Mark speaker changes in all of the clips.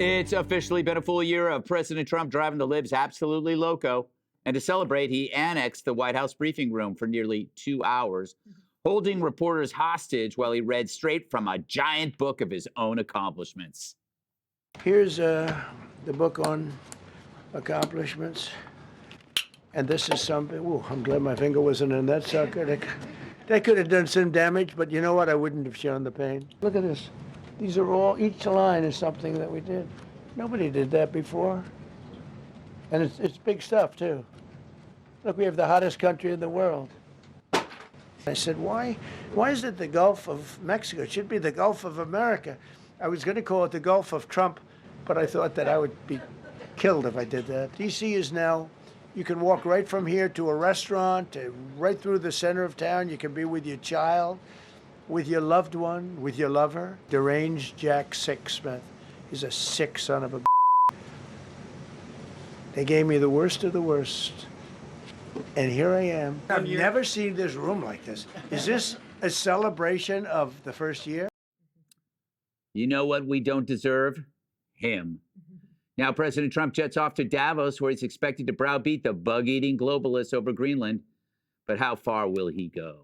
Speaker 1: It's officially been a full year of President Trump driving the libs absolutely loco. And to celebrate, he annexed the White House briefing room for nearly 2 hours, holding reporters hostage while he read straight from a giant book of his own accomplishments.
Speaker 2: Here's the book on accomplishments. And this is something, ooh, I'm glad my finger wasn't in that sucker. That could have done some damage, but you know what? I wouldn't have shown the pain. Look at this. These are all, each line is something that we did. Nobody did that before. And it's big stuff, too. Look, we have the hottest country in the world. I said, why is it the Gulf of Mexico? It should be the Gulf of America. I was going to call it the Gulf of Trump, but I thought that I would be killed if I did that. D.C. is now, you can walk right from here to a restaurant, right through the center of town. You can be with your child, with your loved one, with your lover. Deranged Jack Smith. He's a sick son of a. They gave me the worst of the worst. And here I am. I've never seen this room like this. Is this a celebration of the first year?
Speaker 1: You know what we don't deserve? Him. Now, President Trump jets off to Davos, where he's expected to browbeat the bug-eating globalists over Greenland. But how far will he go?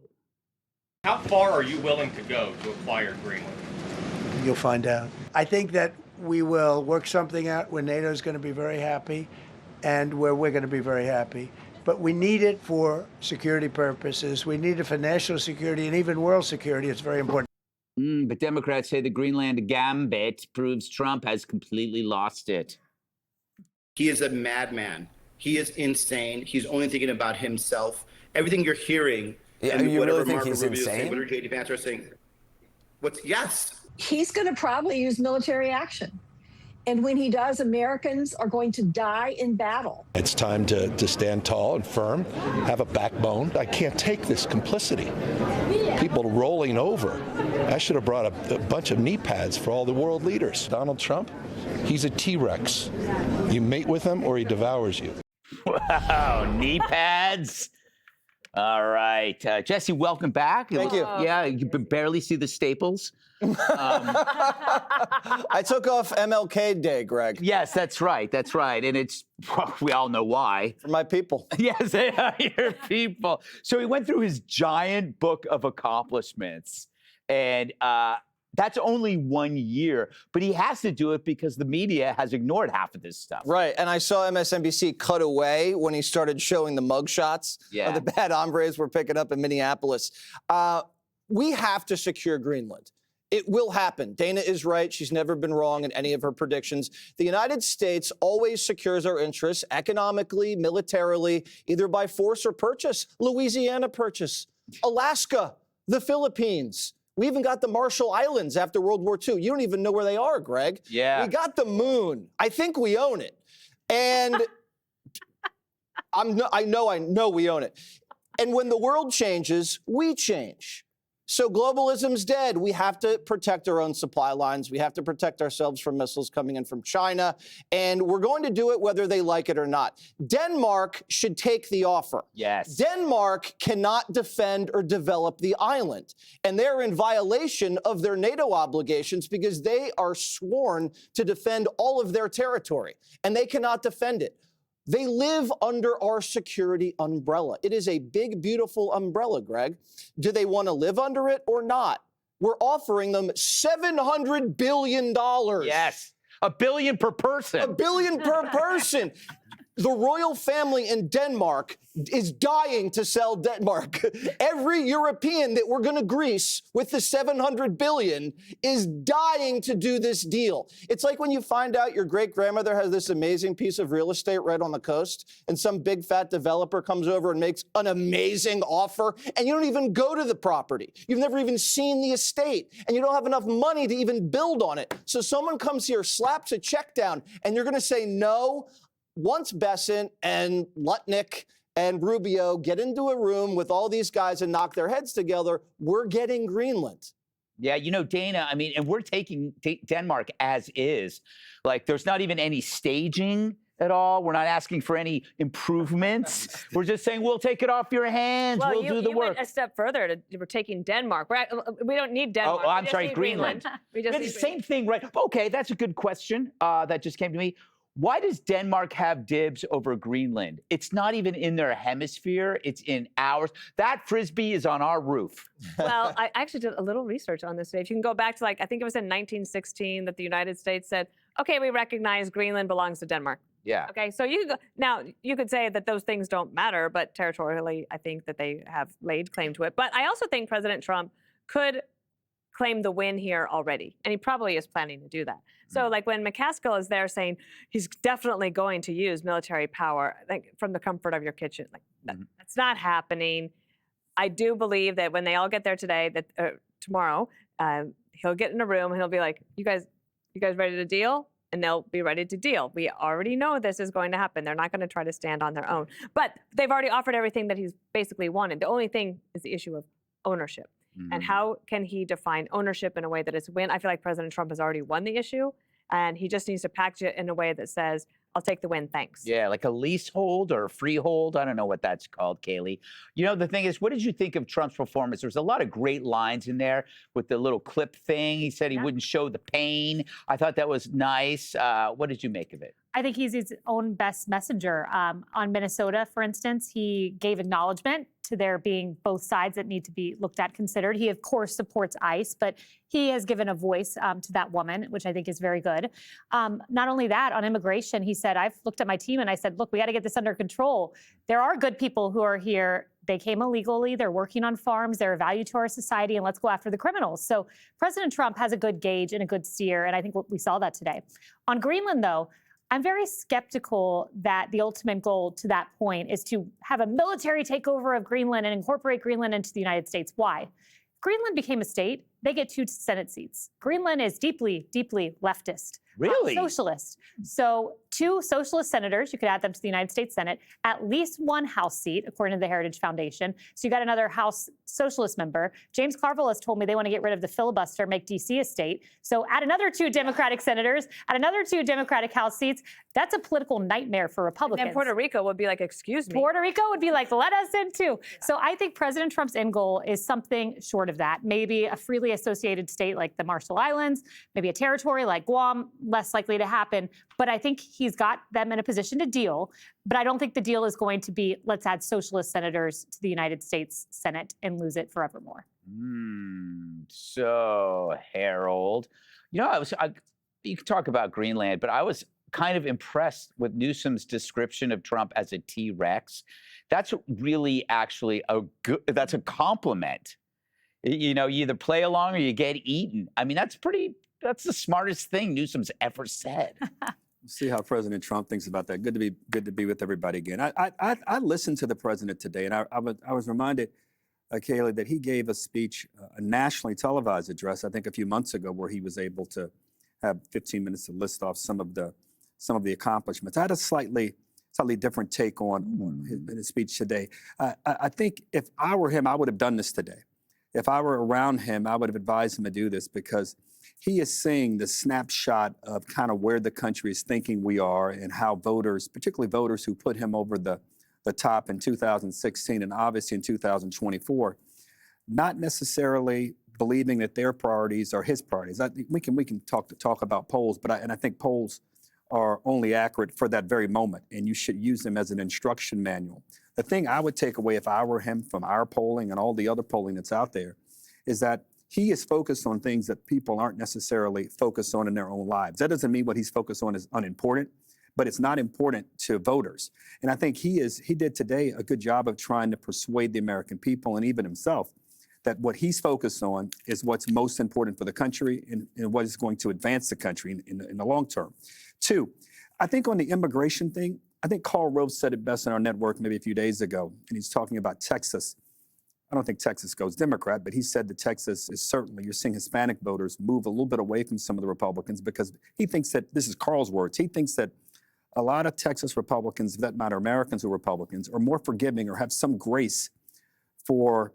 Speaker 3: How far are you willing to go to acquire Greenland?
Speaker 2: You'll find out. I think that we will work something out where NATO is going to be very happy and where we're going to be very happy. But we need it for security purposes. We need it for national security and even world security. It's very important.
Speaker 1: But Democrats say the Greenland gambit proves Trump has completely lost it.
Speaker 4: He is a madman. He is insane. He's only thinking about himself. Everything you're hearing,
Speaker 5: yeah,
Speaker 4: and
Speaker 5: you
Speaker 4: whatever
Speaker 5: really think
Speaker 4: Marco
Speaker 5: he's
Speaker 4: Rubio is
Speaker 5: insane?
Speaker 4: saying, whatever J.D. Vance are saying, yes.
Speaker 6: He's going to probably use military action. And when he does, Americans are going to die in battle.
Speaker 7: It's time to stand tall and firm, have a backbone. I can't take this complicity. People rolling over. I should have brought a bunch of knee pads for all the world leaders. Donald Trump, he's a T-Rex. You mate with him or he devours you.
Speaker 1: Wow, knee pads. All right. Jesse, welcome back.
Speaker 5: Thank you.
Speaker 1: Yeah, you can barely see the staples.
Speaker 5: I took off MLK Day, Greg.
Speaker 1: Yes, that's right. That's right. And it's, well, we all know why.
Speaker 5: For my people.
Speaker 1: Yes, they are your people. So he went through his giant book of accomplishments. And that's only 1 year. But he has to do it because the media has ignored half of this stuff.
Speaker 5: Right. And I saw MSNBC cut away when he started showing the mugshots of the bad hombres we're picking up in Minneapolis. We have to secure Greenland. It will happen. Dana is right. She's never been wrong in any of her predictions. The United States always secures our interests economically, militarily, either by force or purchase. Louisiana purchase, Alaska, the Philippines. We even got the Marshall Islands after World War II. You don't even know where they are, Greg.
Speaker 1: Yeah.
Speaker 5: We got the moon. I think we own it. And I know we own it. And when the world changes, we change. So globalism's dead. We have to protect our own supply lines. We have to protect ourselves from missiles coming in from China. And we're going to do it whether they like it or not. Denmark should take the offer.
Speaker 1: Yes.
Speaker 5: Denmark cannot defend or develop the island. And they're in violation of their NATO obligations because they are sworn to defend all of their territory. And they cannot defend it. They live under our security umbrella. It is a big, beautiful umbrella, Greg. Do they want to live under it or not? We're offering them $700 billion.
Speaker 1: Yes. $1 billion per person.
Speaker 5: $1 billion per person. The royal family in Denmark is dying to sell Denmark. Every European that we're going to grease with the $700 billion is dying to do this deal. It's like when you find out your great-grandmother has this amazing piece of real estate right on the coast, and some big fat developer comes over and makes an amazing offer, and you don't even go to the property. You've never even seen the estate, and you don't have enough money to even build on it. So someone comes here, slaps a check down, and you're going to say no. Once Besant and Lutnick and Rubio get into a room with all these guys and knock their heads together, we're getting Greenland.
Speaker 1: Yeah, you know, Dana, I mean, and we're taking Denmark as is. Like, there's not even any staging. at all. We're not asking for any improvements. We're just saying we'll take it off your hands.
Speaker 8: Well,
Speaker 1: we'll do the
Speaker 8: you
Speaker 1: work.
Speaker 8: went a step further. We're taking Denmark. We don't need Denmark.
Speaker 1: Oh,
Speaker 8: We
Speaker 1: I'm
Speaker 8: just
Speaker 1: sorry,
Speaker 8: need
Speaker 1: Greenland.
Speaker 8: We just
Speaker 1: Yeah,
Speaker 8: need
Speaker 1: the same thing, right? Okay, that's a good question that just came to me. Why does Denmark have dibs over Greenland? It's not even in their hemisphere. It's in ours. That Frisbee is on our roof.
Speaker 8: Well, I actually did a little research on this. If you can go back to, like, I think it was in 1916 that the United States said, okay, we recognize Greenland belongs to Denmark.
Speaker 1: Yeah.
Speaker 8: Okay, so now you could say that those things don't matter, but territorially, I think that they have laid claim to it. But I also think President Trump could claim the win here already, and he probably is planning to do that. So, like, when McCaskill is there saying he's definitely going to use military power, like, from the comfort of your kitchen, like, that's not happening. I do believe that when they all get there tomorrow, he'll get in a room and he'll be like, "You guys ready to deal?" And they'll be ready to deal. We already know this is going to happen. They're not going to try to stand on their own. But they've already offered everything that he's basically wanted. The only thing is the issue of ownership. And how can he define ownership in a way that is win? I feel like President Trump has already won the issue, and he just needs to package it in a way that says, I'll take the win, thanks.
Speaker 1: Yeah, like a leasehold or a freehold. I don't know what that's called, Kaylee. You know, the thing is, what did you think of Trump's performance? There's a lot of great lines in there with the little clip thing. He said he wouldn't show the pain. I thought that was nice. What did you make of it?
Speaker 9: I think he's his own best messenger. On Minnesota, for instance, he gave acknowledgement to there being both sides that need to be looked at, considered. He, of course, supports ICE, but he has given a voice to that woman, which I think is very good. Not only that, on immigration, he said, I've looked at my team and I said, look, we got to get this under control. There are good people who are here. They came illegally. They're working on farms. They're a value to our society, and let's go after the criminals. So President Trump has a good gauge and a good steer, and I think we saw that today. On Greenland, though, I'm very skeptical that the ultimate goal to that point is to have a military takeover of Greenland and incorporate Greenland into the United States. Why? Greenland became a state. They get 2 Senate seats. Greenland is deeply, deeply leftist.
Speaker 1: Really?
Speaker 9: Socialist. So 2 socialist senators, you could add them to the United States Senate, at least 1 House seat, according to the Heritage Foundation. So you got another House socialist member. James Carville has told me they want to get rid of the filibuster, make D.C. a state. So add another 2 Democratic senators, add another 2 Democratic House seats. That's a political nightmare for Republicans.
Speaker 8: And Puerto Rico would be like, excuse me.
Speaker 9: Puerto Rico would be like, let us in too. So I think President Trump's end goal is something short of that. Maybe a freely associated state like the Marshall Islands, maybe a territory like Guam, less likely to happen. But I think he's got them in a position to deal. But I don't think the deal is going to be, let's add socialist senators to the United States Senate and lose it forevermore.
Speaker 1: So, Harold, you know, you could talk about Greenland, but I was kind of impressed with Newsom's description of Trump as a T-Rex. That's really actually that's a compliment. You know, you either play along or you get eaten. I mean, that's the smartest thing Newsom's ever said.
Speaker 10: See how President Trump thinks about that. Good to be with everybody again. I listened to the president today, and I was reminded, Kaylee, that he gave a speech, a nationally televised address, I think a few months ago, where he was able to have 15 minutes to list off some of the accomplishments. I had a slightly different take on his speech today. I think if I were him, I would have done this today. If I were around him, I would have advised him to do this, because he is seeing the snapshot of kind of where the country is thinking we are, and how voters, particularly voters who put him over the top in 2016 and obviously in 2024, not necessarily believing that their priorities are his priorities. We can talk about polls, but I think polls are only accurate for that very moment, and you should use them as an instruction manual. The thing I would take away if I were him from our polling and all the other polling that's out there is that he is focused on things that people aren't necessarily focused on in their own lives. That doesn't mean what he's focused on is unimportant, but it's not important to voters. And I think he did today a good job of trying to persuade the American people and even himself that what he's focused on is what's most important for the country and what is going to advance the country in the long term. 2, I think on the immigration thing, I think Karl Rove said it best on our network maybe a few days ago, and he's talking about Texas. I don't think Texas goes Democrat, but he said that Texas is certainly, you're seeing Hispanic voters move a little bit away from some of the Republicans, because he thinks that, this is Karl's words, he thinks that a lot of Texas Republicans, for that matter, Americans who are Republicans, are more forgiving or have some grace for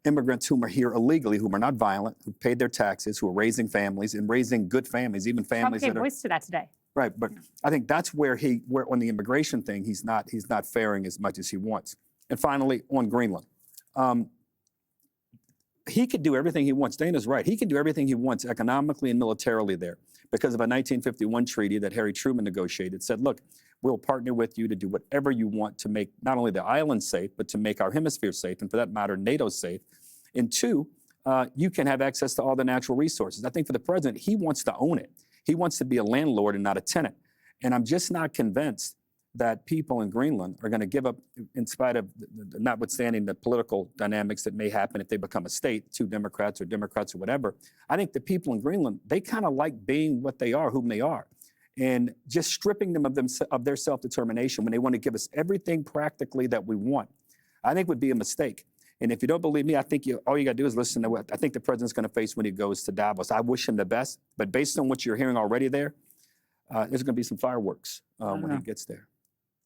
Speaker 10: immigrants who are here illegally, who are not violent, who paid their taxes, who are raising families and raising good families, even families
Speaker 9: Trump gave
Speaker 10: that are...
Speaker 9: voice to that today.
Speaker 10: Right, but I think that's where on the immigration thing, he's not faring as much as he wants. And finally, on Greenland, he could do everything he wants. Dana's right. He can do everything he wants economically and militarily there because of a 1951 treaty that Harry Truman negotiated. Said, look, we'll partner with you to do whatever you want to make not only the island safe, but to make our hemisphere safe, and for that matter, NATO safe. And two, you can have access to all the natural resources. I think for the president, he wants to own it. He wants to be a landlord and not a tenant. And I'm just not convinced that people in Greenland are going to give up, in spite of notwithstanding the political dynamics that may happen if they become a state, two Democrats or whatever. I think the people in Greenland, they kind of like being what they are, whom they are. And just stripping them of their self-determination when they want to give us everything practically that we want, I think would be a mistake. And if you don't believe me, I think all you got to do is listen to what I think the president's going to face when he goes to Davos. I wish him the best, but based on what you're hearing already there, there's going to be some fireworks when he gets there.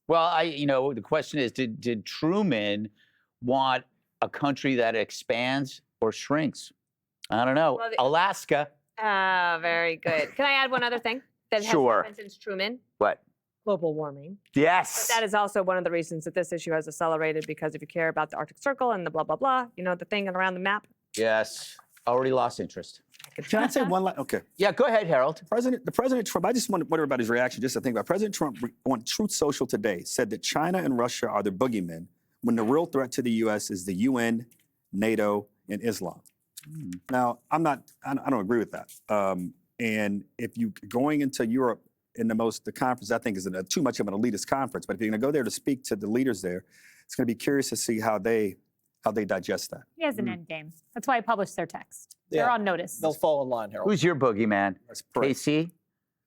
Speaker 1: Well, the question is, did Truman want a country that expands or shrinks? I don't know.
Speaker 8: Well,
Speaker 1: Alaska.
Speaker 8: Very good. Can I add one other thing that
Speaker 1: Sure.
Speaker 8: has happened since Truman?
Speaker 1: What?
Speaker 8: Global warming.
Speaker 1: Yes.
Speaker 8: But that is also one of the reasons that this issue has accelerated, because if you care about the Arctic Circle and the blah, blah, blah, the thing around the map.
Speaker 1: Yes. Already lost interest.
Speaker 10: Can I say one last? Okay.
Speaker 1: Yeah, go ahead, Harold.
Speaker 10: President Trump, I just want everybody's reaction just to think about. President Trump on Truth Social today said that China and Russia are the boogeymen when the real threat to the U.S. is the UN, NATO, and Islam. Now, I don't agree with that. And if you going into Europe in the conference, I think is too much of an elitist conference. But if you're going to go there to speak to the leaders there, it's going to be curious to see how they digest that.
Speaker 9: He has an end game. That's why he published their text. They're on notice.
Speaker 5: They'll fall in line, Harold.
Speaker 1: Who's your boogeyman? Casey?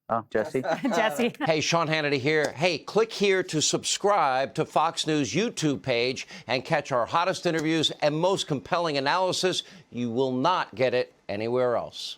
Speaker 1: Oh, Jesse?
Speaker 9: Jesse.
Speaker 11: Hey, Sean Hannity here. Hey, click here to subscribe to Fox News YouTube page and catch our hottest interviews and most compelling analysis. You will not get it anywhere else.